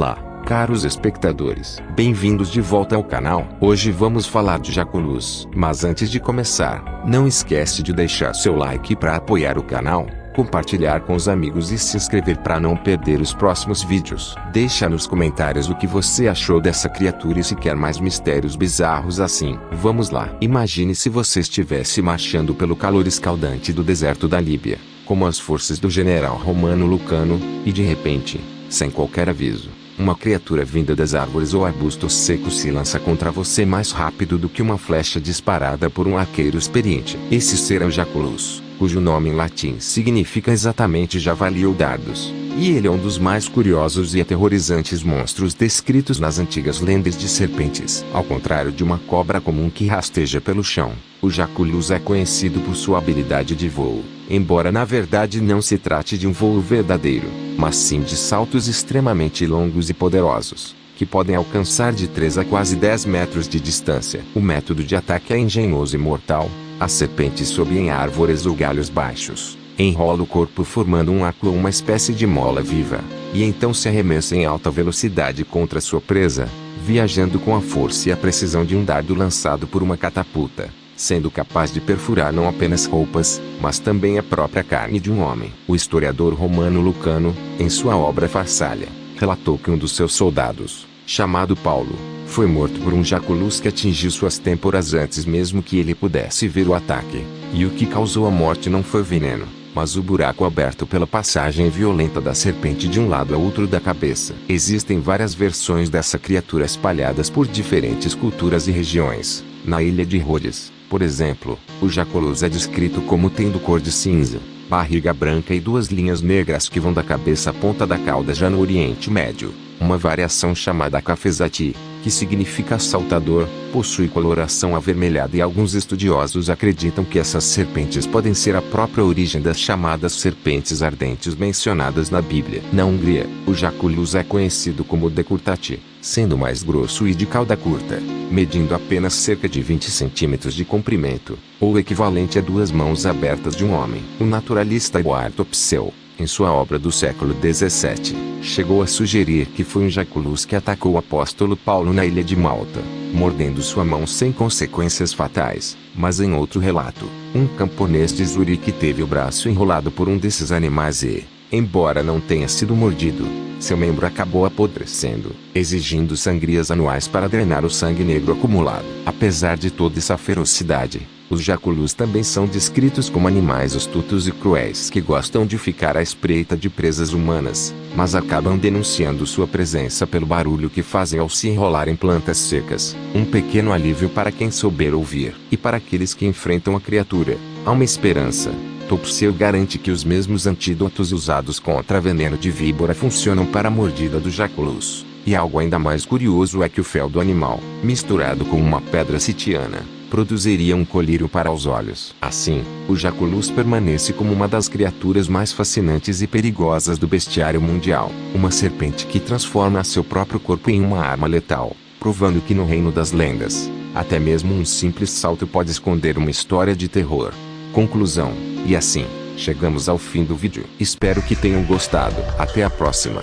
Olá, caros espectadores, bem-vindos de volta ao canal. Hoje vamos falar de Jaculus. Mas antes de começar, não esquece de deixar seu like para apoiar o canal, compartilhar com os amigos e se inscrever para não perder os próximos vídeos. Deixa nos comentários o que você achou dessa criatura e se quer mais mistérios bizarros assim. Vamos lá. Imagine se você estivesse marchando pelo calor escaldante do deserto da Líbia, como as forças do general romano Lucano, e de repente, sem qualquer aviso, uma criatura vinda das árvores ou arbustos secos se lança contra você mais rápido do que uma flecha disparada por um arqueiro experiente. Esse ser é o Jaculus, cujo nome em latim significa exatamente javali ou dardos, e ele é um dos mais curiosos e aterrorizantes monstros descritos nas antigas lendas de serpentes. Ao contrário de uma cobra comum que rasteja pelo chão, o Jaculus é conhecido por sua habilidade de voo, embora na verdade não se trate de um voo verdadeiro, mas sim de saltos extremamente longos e poderosos, que podem alcançar de 3 a quase 10 metros de distância. O método de ataque é engenhoso e mortal. A serpente sobe em árvores ou galhos baixos, enrola o corpo formando um arco ou uma espécie de mola viva, e então se arremessa em alta velocidade contra sua presa, viajando com a força e a precisão de um dardo lançado por uma catapulta, sendo capaz de perfurar não apenas roupas, mas também a própria carne de um homem. O historiador romano Lucano, em sua obra Farsália, relatou que um dos seus soldados, chamado Paulo, foi morto por um Jaculus que atingiu suas têmporas antes mesmo que ele pudesse ver o ataque, e o que causou a morte não foi veneno, mas o buraco aberto pela passagem violenta da serpente de um lado a outro da cabeça. Existem várias versões dessa criatura espalhadas por diferentes culturas e regiões. Na ilha de Rhodes, por exemplo, o Jaculus é descrito como tendo cor de cinza, barriga branca e 2 linhas negras que vão da cabeça à ponta da cauda. Já no Oriente Médio, uma variação chamada Cafezati, que significa saltador, possui coloração avermelhada e alguns estudiosos acreditam que essas serpentes podem ser a própria origem das chamadas serpentes ardentes mencionadas na Bíblia. Na Hungria, o Jaculus é conhecido como Decurtati, sendo mais grosso e de cauda curta, medindo apenas cerca de 20 centímetros de comprimento, ou equivalente a 2 mãos abertas de um homem. O naturalista Eduardo Topsel, em sua obra do século XVII, chegou a sugerir que foi um Jaculus que atacou o apóstolo Paulo na ilha de Malta, mordendo sua mão sem consequências fatais. Mas em outro relato, um camponês de Zurique teve o braço enrolado por um desses animais e, embora não tenha sido mordido, seu membro acabou apodrecendo, exigindo sangrias anuais para drenar o sangue negro acumulado. Apesar de toda essa ferocidade, os Jaculus também são descritos como animais astutos e cruéis que gostam de ficar à espreita de presas humanas, mas acabam denunciando sua presença pelo barulho que fazem ao se enrolar em plantas secas. Um pequeno alívio para quem souber ouvir. E para aqueles que enfrentam a criatura, há uma esperança. Topsel garante que os mesmos antídotos usados contra veneno de víbora funcionam para a mordida do Jaculus. E algo ainda mais curioso é que o fel do animal, misturado com uma pedra sitiana, produziria um colírio para os olhos. Assim, o Jaculus permanece como uma das criaturas mais fascinantes e perigosas do bestiário mundial. Uma serpente que transforma seu próprio corpo em uma arma letal, provando que no reino das lendas, até mesmo um simples salto pode esconder uma história de terror. Conclusão. E assim, chegamos ao fim do vídeo. Espero que tenham gostado. Até a próxima.